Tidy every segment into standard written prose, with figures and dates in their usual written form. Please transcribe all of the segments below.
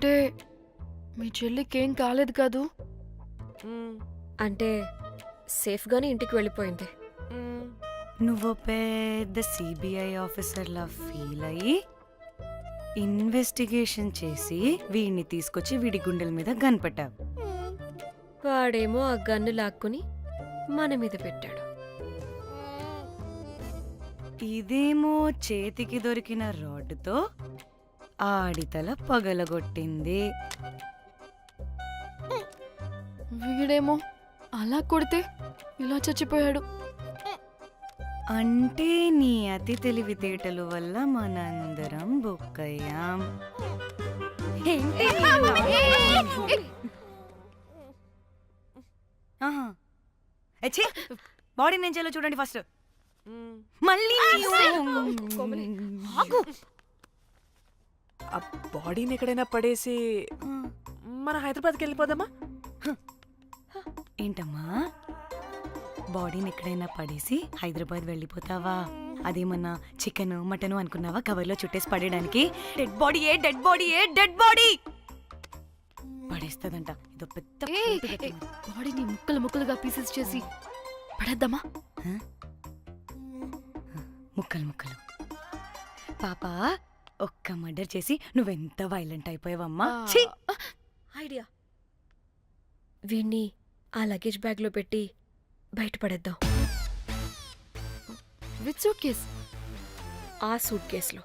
అంటే మీ చెల్లికేం కాలేదు కాదు? అంటే సేఫ్గానే ఇంటికి వెళ్ళిపోయింది. నువ్వు పెద్ద సిబిఐ ఆఫీసర్లా ఫీల్ అయ్యి ఇన్వెస్టిగేషన్ చేసి వీడిని తీసుకొచ్చి వీడి గుండెల మీద కనిపెట్టావు. వాడేమో ఆ గన్ను లాక్కుని మన మీద పెట్టాడు. ఇదేమో చేతికి దొరికిన రాడ్డుతో ఆడితల పగలగొట్టింది. వీడేమో అలా కొడితే ఇలా చచ్చిపోయాడు. అంటే నీ అతి తెలివితేటలు వల్ల మనందరం బుక్కయ్యాం. ఏంటి? ఆహా. ఛీ! బాడీ నేను చేయాలో చూడండి ఫస్ట్. మళ్ళీ ఆగు. ఆ బాడీని ఎక్కడైనా పడేసి మన హైదరాబాద్కి వెళ్ళిపోదామా? ఏంటమ్మా, బాడీని ఎక్కడైనా పడేసి హైదరాబాద్ వెళ్ళిపోతావా? అదేమన్నా చికెన్ మటన్ అనుకున్నావా కవర్లో చుట్టేసి పడేయడానికి? డెడ్ బాడీ ఏ డెడ్ బాడీ ఏ డెడ్ బాడీ పడేస్తుందంట. ఇదో పెద్ద బాడీని ముక్కలు ముక్కలుగా పీసెస్ చేసి పడేద్దామా? ముక్కలు ముక్కలు. పాప, ఒక్క మర్డర్ చేసి నువ్వెంత వైలెంట్ అయిపోయావమ్మా. ఐడియా, వీణ్ణి ఆ లగేజ్ బ్యాగ్లో పెట్టి బయటపడేద్దాం. With suitcase? ఆ సూట్ కేసులో.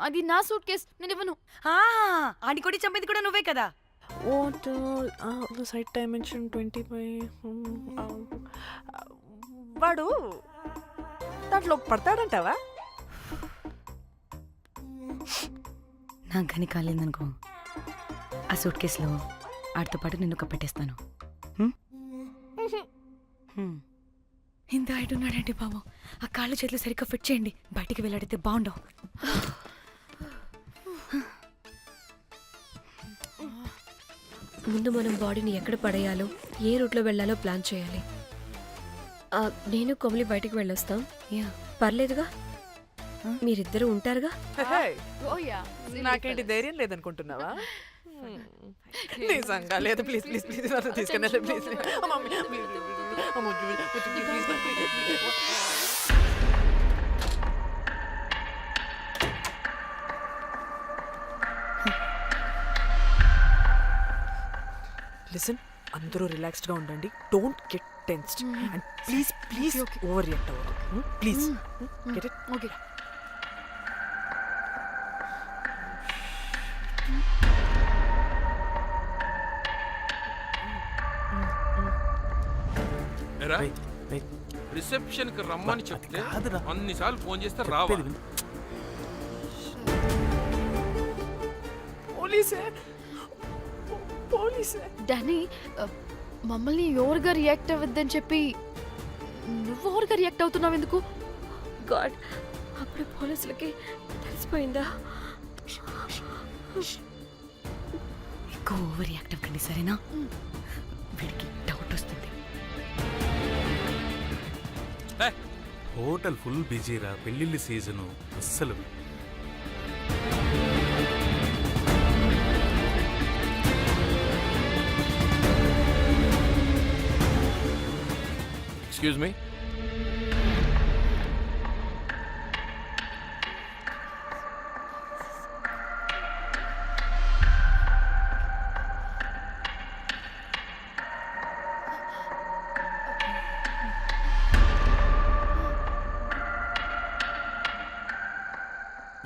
అది నా సూట్ కేస్, నేను ఇవ్వను. ఆడి కొడి చంపేది కూడా నువ్వే కదా. Site dimension 25. వాడు దాంట్లో పడతాడంటావా? నాకు కానీ కాలేదనుకో, ఆ సూట్ కేసులో ఆడితో పాటు నిన్ను కప్పెట్టేస్తాను. ఇంత హైట్ ఉన్నాడంటే బాబు, ఆ కాళ్ళు చేతులు సరిగ్గా ఫిట్ చేయండి. బయటికి వెళ్ళాడితే బాగుండవు. ముందు మనం బాడీని ఎక్కడ పడేయాలో, ఏ రూట్లో వెళ్ళాలో ప్లాన్ చేయాలి. నేను కొమలి బయటికి వెళ్ళొస్తాం. పర్లేదుగా, మీరిద్దరూ ఉంటారుగా. నాకేంటి ధైర్యం లేదనుకుంటున్నావా? నిజంగా లేదు. ప్లీజ్ ప్లీజ్ ప్లీజ్ తీసుకెళ్ళి ప్లీజ్. లిసన్, అందరూ రిలాక్స్డ్ గా ఉండండి. Don't get tensed and please please overreact అవ్వదు. Please get it? Okay. Reception కి రమ్మని చెప్తే అన్నిసార్లు ఫోన్ చేస్తే రావా? పోలీసే. డానీ, మమ్మల్ని ఓవర్గా రియాక్ట్ అవ్వద్దని చెప్పి నువ్వు ఓవర్గా రియాక్ట్ అవుతున్నావు ఎందుకు? గాడ్, అప్పుడు పోలీసులకి తెలిసిపోయిందా? ఎక్కువ ఓవర్ రియాక్ట్ అవ్వకండి, సరేనా? వీడికి డౌట్ వస్తుంది. హోటల్ ఫుల్ బిజీరా, పెళ్ళిళ్ళ సీజను అస్సలు. Excuse me.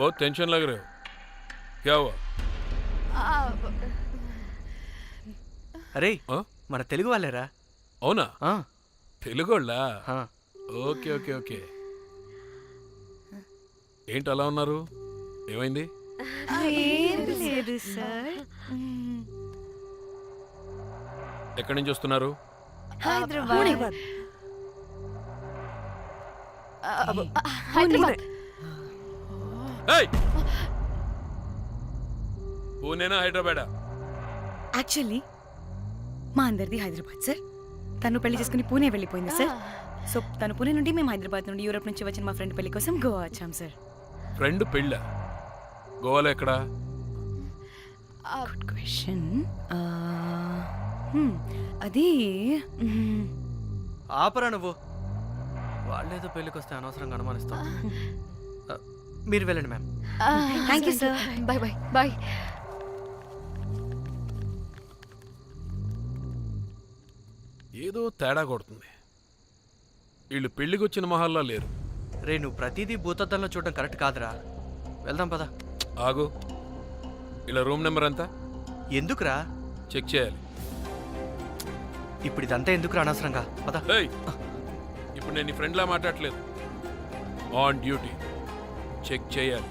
बहुत टेंशन लग रहे हो, क्या हुआ? అరే, మన తెలుగు వాళ్ళేరా? అవునా? తెలుగోళ్ళా? Okay okay okay. ఏంటి అలా ఉన్నారు? ఏమైంది? ఎక్కడి నుంచి వస్తున్నారు? హైదరాబాద్. పూణేనా హైదరాబాదా? యాక్చువల్లీ మా అందరిది హైదరాబాద్ సార్. తను పెళ్లి చేసుకుని పూణే వెళ్ళిపోయింది సార్. సో తను పూణే నుండి మేము హైదరాబాద్ నుండి యూరోప్ నుంచి వచ్చిన మా ఫ్రెండ్ పెళ్లి కోసం గోవా వచ్చాం సార్. ఫ్రెండ్ పెళ్ళ గోవాలో ఎక్కడా? Good question. అది ఆపరా నువ్వు. వాళ్ళేదో పెళ్ళికి వస్తే అనవసరంగా అనుమానిస్తాం. మీరు వెళ్ళండి ma'am. Thank you, sir. Bye bye bye. ఏదో తేడా కొడుతుంది. వీళ్ళు పెళ్ళికి వచ్చిన మహల్లా లేరు. రే నువ్వు ప్రతిదీ భూతద్దంలో చూడడం కరెక్ట్ కాదురా. వెళ్దాం పద. ఆగు, ఇలా రూమ్ నెంబర్ ఎంత ఎందుకురా? చెక్ చేయాలి. ఇప్పుడు ఇదంతా ఎందుకురా అనవసరంగా? పద. ఏయ్, ఇప్పుడు నేను నీ ఫ్రెండ్లా మాట్లాడట్లేదు. ఆన్ డ్యూటీ చెక్ చేయాలి.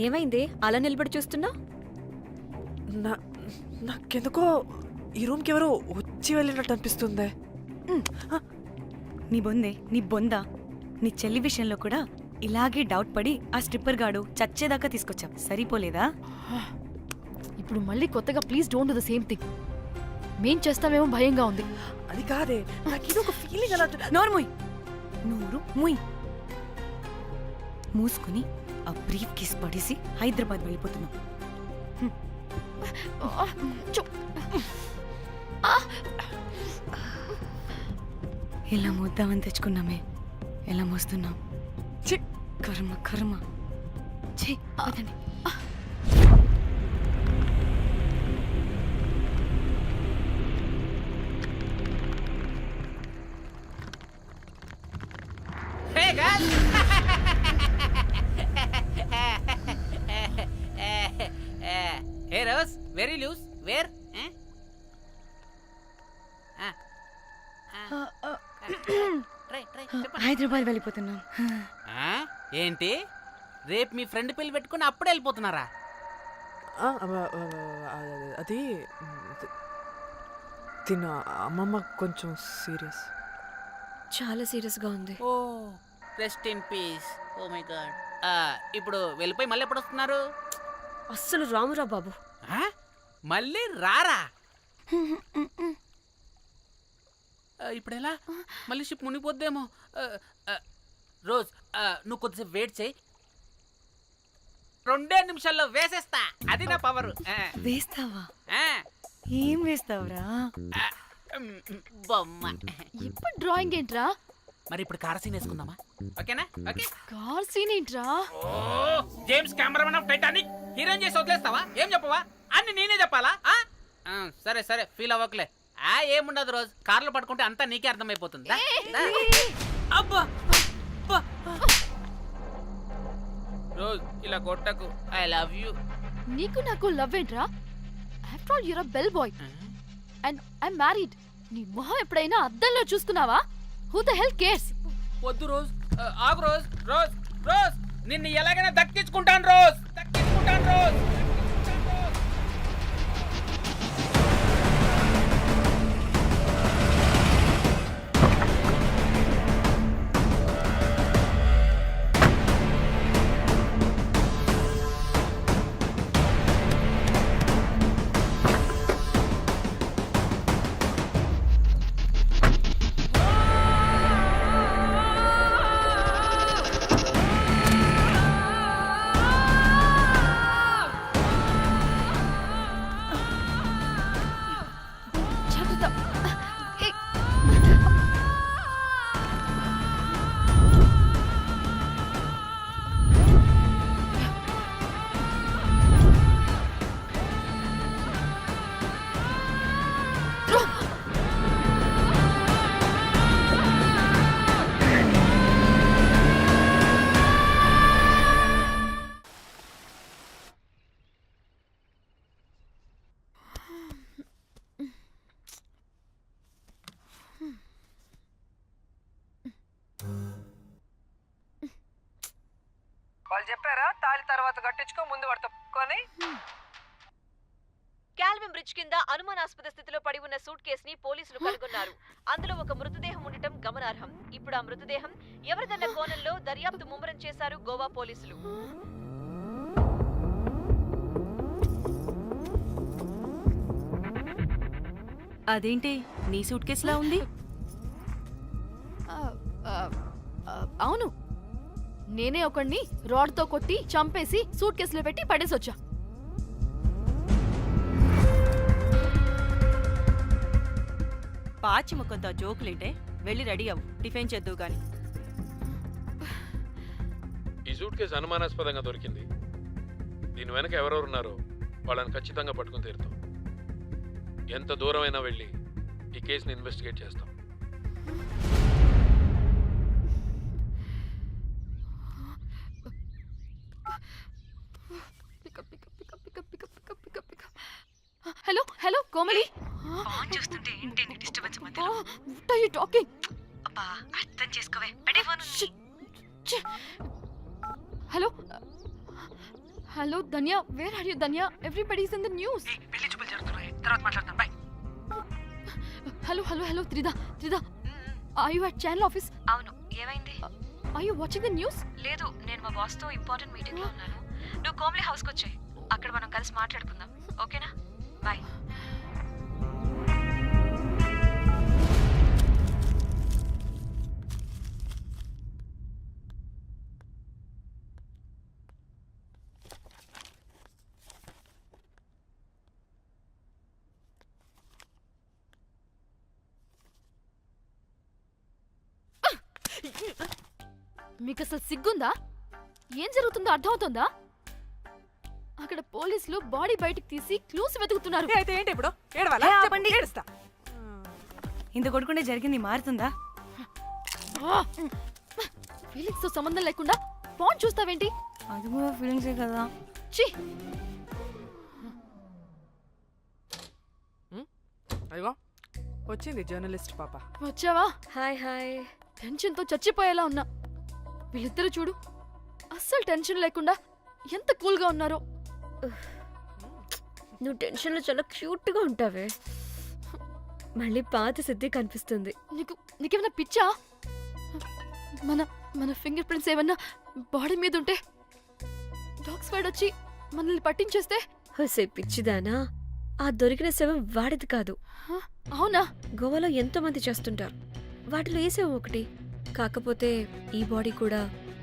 ఏమైంది అలా నిలబడి చూస్తున్నా? నాకెందుకో ఈ రూమ్కి ఎవరో వచ్చి వెళ్ళినట్టు అనిపిస్తుంది. నీ బొందే, నీ బొందా, నీ చెల్లి విషయంలో కూడా ఇలాగే డౌట్ పడి ఆ స్ట్రిప్పర్ గాడు చచ్చేదాకా తీసుకొచ్చాం. సరిపోలేదా? ఇప్పుడు మళ్ళీ కొత్తగా please don't do the same thing. మేం చేస్తామేమో భయంగా ఉంది. అది కాదే, నాకు ఒక ఫీలింగ్ అలా. నోరు ముయ్, నోరు ముయ్. మూసుకుని ఆ బ్రీఫ్ కేస్ పడేసి హైదరాబాద్ వెళ్ళిపోతున్నాం. ఇలా మోద్దామని తెచ్చుకున్నామే, ఎలా మోస్తున్నాం. కర్మ కర్మ. ఛీ, వదండి. Hey guys! Hey Rose, very loose. Where? Try. చెప్పండి. హైదరాబాద్ వెళ్ళిపోతున్నాం. ఏంటి? రేపు మీ ఫ్రెండ్ పెళ్లి పెట్టుకుని అప్పుడే వెళ్ళిపోతున్నారా? అది తిన్న అమ్మమ్మ కొంచెం సీరియస్. చాలా సీరియస్ గా ఉంది. Oh rest in peace. Oh my God. ఇప్పుడు వెళ్ళిపోయి మళ్ళీ ఎప్పుడు వస్తున్నారు? అస్సలు రామురా బాబు. మళ్ళీ రారా? ఇప్పుడు ఎలా? మళ్ళీ షిప్ మునిగిపోద్దేమో. రోజ్, నువ్వు కొద్దిసేపు వెయిట్ చేయి. 2 నిమిషాల్లో వేసేస్తా. అది నా పవర్. వేస్తావా? ఏం వేస్తావురా? బొమ్మ. ఇప్పుడు డ్రాయింగ్ ఏంట్రా? మరి ఇప్పుడు కార్ సీన్ వేసుకుందామా? ఓకేనా? ఓకే. కార్ సీన్ ఏంట్రా? James Cameron of Titanic heroine చేసి వదిలేస్తావా? ఏం చెప్పవా? అన్ని నేనే చెప్పాలా? సరే ఫీల్ అవ్వకలే. ఏముండదు రోజ్, కార్లో పడుకుంటే అంతా నీకే అర్థమైపోతుంది. అబ్బా రోజ్, ఇలా కొట్టకు. I love you. నీకు నాకు లవ్ ఏంట్రా? After all you're a bell boy and I married. నీ మొహం ఎప్పుడైనా అద్దంలో చూసుకున్నావా? Who the hell cares? వద్దు రోజ్, ఆగు రోజ్. రోజ్ నిన్ను ఎలాగైనా దక్కించుకుంటాను రోజ్. చెప్పారా తాళి తర్వాత కట్టించుకో ముందు పడుకొని. కాల్విన్ బ్రిడ్జ్ కింద అనుమానాస్పద స్థితిలో పడి ఉన్న సూట్ కేసుని పోలీసులు కనుగొన్నారు. అందులో ఒక మృతదేహం ఉండటం గమనార్హం. ఇప్పుడు ఆ మృతదేహం ఎవరిదన్న కోణంలో దర్యాప్తు ముమ్మరం చేశారు గోవా పోలీసులు. అదేంటి నీ సూట్ కేసులా ఉంది? అవును, నేనే ఒకడిని రాడ్తో కొట్టి చంపేసి సూట్ కేసులో పెట్టి పడేసొచ్చా. పాచి ముఖంతో జోకులేంటే వెళ్ళి రెడీ అవ్వు, టిఫిన్ చేద్దువు గాని. ఈ సూట్ కేసు అనుమానాస్పదంగా దొరికింది. దీని వెనక ఎవరెవరున్నారో వాళ్ళని ఖచ్చితంగా పట్టుకుని తీరుతాం. ఎంత దూరమైనా వెళ్ళి ఈ కేసుని ఇన్వెస్టిగేట్ చేస్తాం. హలో హలో కోమలి, ఫోన్ చూస్తుంటే ఏంటి నీ డిస్టర్బెన్స్ మధ్యలో? What are you talking? అబ్బా అర్థం చేసుకోవే, పెడే phone. Hello hello Dhanya, where are you Dhanya? Everybody is in the news. పెళ్లి చూపులు జరుగుతున్నాయి, తర్వాత మాట్లాడతాం. Bye. Hello hello hello Tridha, Tridha, are you at channel office? అవును, ఏమైంది? Are you watching the news? లేదు, నేను మా బాస్ తో ఇంపార్టెంట్ మీటింగ్ లో ఉన్నాను. నువ్వు కోమ్లీ హౌస్ కి వచ్చాయి, అక్కడ మనం కలిసి మాట్లాడుకుందాం. ఓకేనా? బాయ్. మీకు అసలు సిగ్గుందా? ఏం జరుగుతుందో అర్థమవుతుందా? అక్కడ పోలీసులు బాడీ బయటికి తీసి క్లూస్ వెతుకుతున్నారు. అయితే ఏంటి ఇప్పుడు ఏడవాలా? ఏ, చెప్పు, ఆపండి. ఏడుస్తా. ఇంత కొడుకుంటే జరిగింది మారుతుందా? ఫీలింగ్స్ తో సంబంధం లేకుండా ఫోన్ చూస్తావేంటి? అది కూడా ఫీలింగ్సే కదా. ఛీ, అయ్యో వచ్చింది జర్నలిస్ట్ పాప. వచ్చావా? Hi hi. టెన్షన్ తో చచ్చిపోయేలా ఉన్నా. వీళ్ళిద్దరు చూడు, అస్సలు టెన్షన్ లేకుండా ఎంత కూల్ గా ఉన్నారో. నువ్వు టెన్షన్ లో చాలా క్యూట్ గా ఉంటావే. మళ్ళీ పాత సిద్ధి కనిపిస్తుంది. నీకేమైనా పిచ్చా? మన మన ఫింగర్ ప్రింట్స్ ఏమన్నా బాడీ మీద ఉంటే డాగ్స్ వైడ్ వచ్చి మనల్ని పట్టించేస్తే? హోసే పిచ్చిదానా, ఆ దొరికిన శవం వాడిది కాదు. అవునా? గోవాలో ఎంతో మంది చేస్తుంటారు, వాటిలో ఏ శవం ఒకటి. కాకపోతే ఈ బాడీ కూడా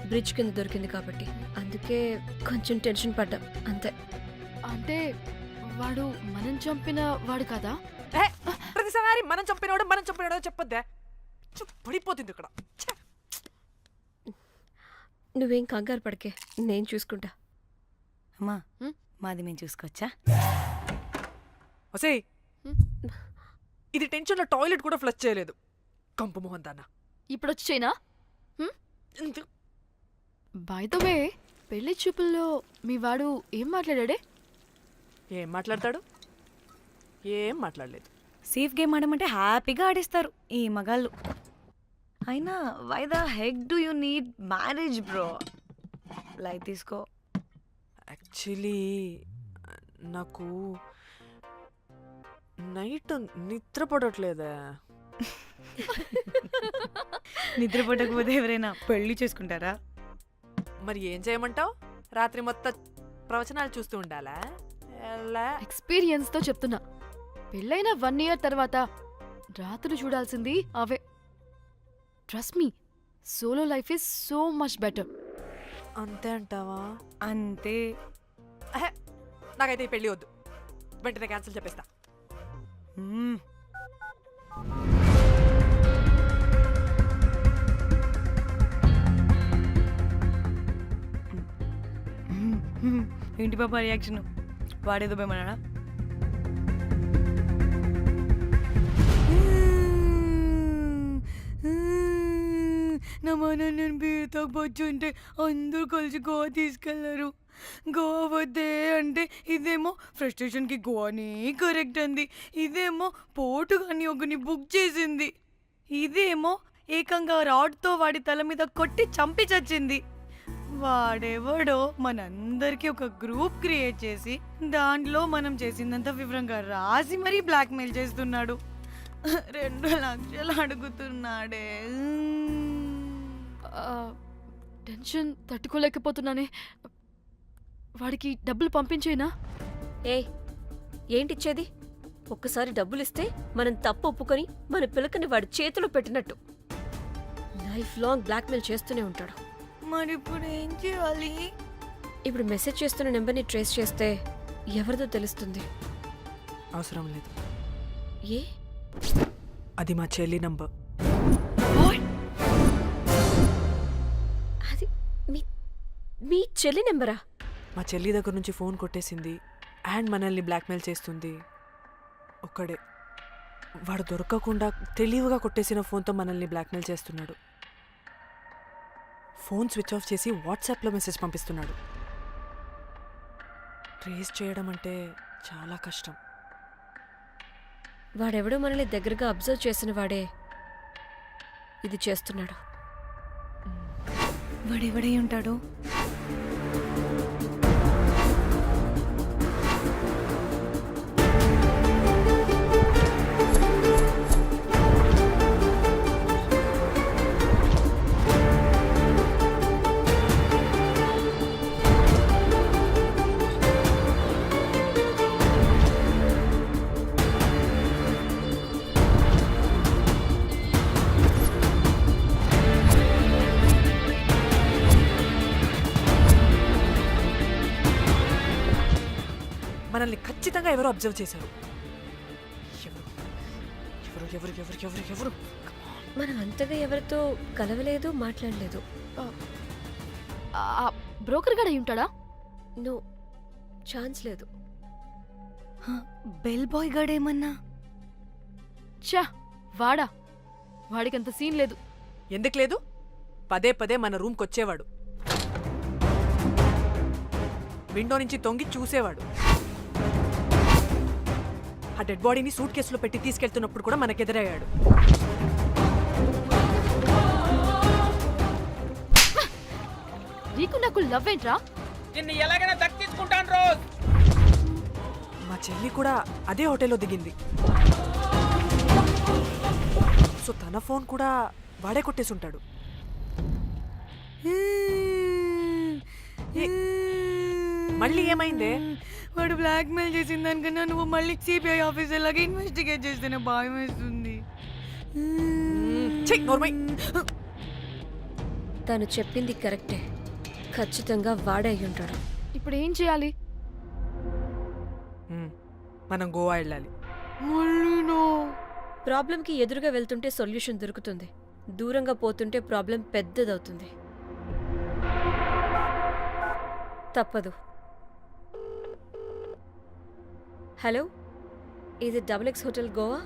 బ్రిడ్జ్ కింద దొరికింది కాబట్టి అందుకే కొంచెం టెన్షన్ పడ్డా, అంతే. అంటే వాడు మనం చంపిన వాడు కదా? ప్రతిసారి మనం చంపినోడో చెప్పొద్దే, పడిపోతుంది ఇక్కడ. ఛే! నువ్వేం కంగారు పడకే, నేను చూసుకుంటా. అమ్మా మాది మేము చూసుకోవచ్చా? ఒసేయ్, ఇది టెన్షన్ లో టాయిలెట్ కూడా ఫ్లష్ చేయలేదు. కంపు మొహం దాన్న. ఇప్పుడు వచ్చి చైనా? బై ద వే, పెళ్లి చూపుల్లో మీ వాడు ఏం మాట్లాడాడే? ఏం మాట్లాడతాడు? ఏం మాట్లాడలేదు. సేఫ్ గేమ్ ఆడమంటే హ్యాపీగా ఆడిస్తారు ఈ మగాళ్ళు. అయినా why the heck do you need marriage bro? Light తీసుకో. యాక్చువల్లీ నాకు నైట్ నిద్ర పడట్లేదే. నిద్రపోటకపోతే ఎవరైనా పెళ్లి చేసుకుంటారా? మరి ఏం చేయమంటావు? రాత్రి మొత్తం ప్రవచనాలు చూస్తూ ఉండాలా? ఎక్స్పీరియన్స్ తో చెప్తున్నా, పెళ్ళైన 1 year తర్వాత రాత్రులు చూడాల్సింది అవే. Trust me, solo life is so much better. అంతే అంటావా? అంతే. నాకైతే ఈ పెళ్ళి వద్దు, వెంటనే క్యాన్సిల్ చెప్పేస్తా. ఏంటి పాప రియాక్షన్? వాడేదో భయమన్నాడా? నా మన నేను బీర్ తాగొచ్చుంటే అందరూ కలిసి గోవా తీసుకెళ్లారు. గోవా వద్దే అంటే ఇదేమో ఫ్రస్ట్రేషన్కి గోవాని కరెక్ట్ అంది, ఇదేమో పోటుగాని ఒకని బుక్ చేసింది, ఇదేమో ఏకంగా రాడ్తో వాడి తల మీద కొట్టి చంపి చచ్చింది. వాడెవడో మనందరికీ ఒక గ్రూప్ క్రియేట్ చేసి దాంట్లో మనం చేసిందంత వివరంగా రాసి మరీ బ్లాక్మెయిల్ చేస్తున్నాడు. 2 లక్షలు అడుగుతున్నాడే. టెన్షన్ తట్టుకోలేకపోతున్నానే. వాడికి డబ్బులు పంపించేనా? ఏయ్ ఏంటిచ్చేది? ఒక్కసారి డబ్బులిస్తే మనం తప్పు ఒప్పుకొని మన పిలకని వాడి చేతిలో పెట్టినట్టు. లైఫ్ లాంగ్ బ్లాక్మెయిల్ చేస్తూనే ఉంటాడు. మరి ఇప్పుడు ఏం చేయాలి? ఇప్పుడు మెసేజ్ చేస్తున్న నెంబర్ని ట్రేస్ చేస్తే ఎవరిదో తెలుస్తుంది. అవసరం లేదు, ఏ? అది మా చెల్లి నంబర్. అది మీ చెల్లి నెంబరా? మా చెల్లి దగ్గర నుంచి ఫోన్ కొట్టేసింది అండ్ మనల్ని బ్లాక్మెయిల్ చేస్తుంది. ఒక్కడే, వాడు దొరకకుండా తెలివిగా కొట్టేసిన ఫోన్తో మనల్ని బ్లాక్మెయిల్ చేస్తున్నాడు. ఫోన్ స్విచ్ ఆఫ్ చేసి వాట్సాప్లో మెసేజ్ పంపిస్తున్నాడు. ట్రేస్ చేయడం అంటే చాలా కష్టం. వాడెవడో మనల్ని దగ్గరగా అబ్జర్వ్ చేసిన వాడే ఇది చేస్తున్నాడు. వాడెవడై ఉంటాడు? మనల్ని ఖచ్చితంగా ఎవరో అబ్జర్వ్ చేశారు. ఎవరు ఎవరు ఎవరు ఎవరు ఎవరు? మనం అంతగా ఎవరితో కలవలేదు, మాట్లాడలేదు. బ్రోకర్ గడ ఉంటాడా? నో, ఛాన్స్ లేదు. బెల్ బాయ్ గడేమన్నా? ఛా, వాడా? వాడికంత సీన్ లేదు. ఎందుకు లేదు? పదే పదే మన రూమ్కి వచ్చేవాడు, విండో నుంచి తొంగి చూసేవాడు. ఆ డెడ్ బాడీని సూట్ కేసులో పెట్టి తీసుకెళ్తున్నప్పుడు కూడా మనకెదురయ్యాడు. నీకు నాకు లవ్ ఏంట్రా? నిన్ను ఎలాగైనా దక్కించుకుంటాను రోజ్. మా చెల్లి కూడా అదే హోటల్లో దిగింది. సో తన ఫోన్ కూడా వాడే కొట్టేసుంటాడు. మళ్ళీ ఏమైందే? వాడు బ్లాక్మెయిల్ చేసిన దానికన్నా నువ్వు మళ్ళీ సిబిఐ ఆఫీసర్ లాగా ఇన్వెస్టిగేట్ చేస్తేనే భయం వేస్తుంది. తను చెప్పింది కరెక్టే. ఖచ్చితంగా వాడే అయి ఉంటాడు. ఇప్పుడు ఏం చేయాలి? మనం గోవా వెళ్ళాలి. ప్రాబ్లంకి ఎదురుగా వెళ్తుంటే సొల్యూషన్ దొరుకుతుంది, దూరంగా పోతుంటే ప్రాబ్లం పెద్దదవుతుంది. తప్పదు. హలో, ఇది XX హోటల్ గోవా?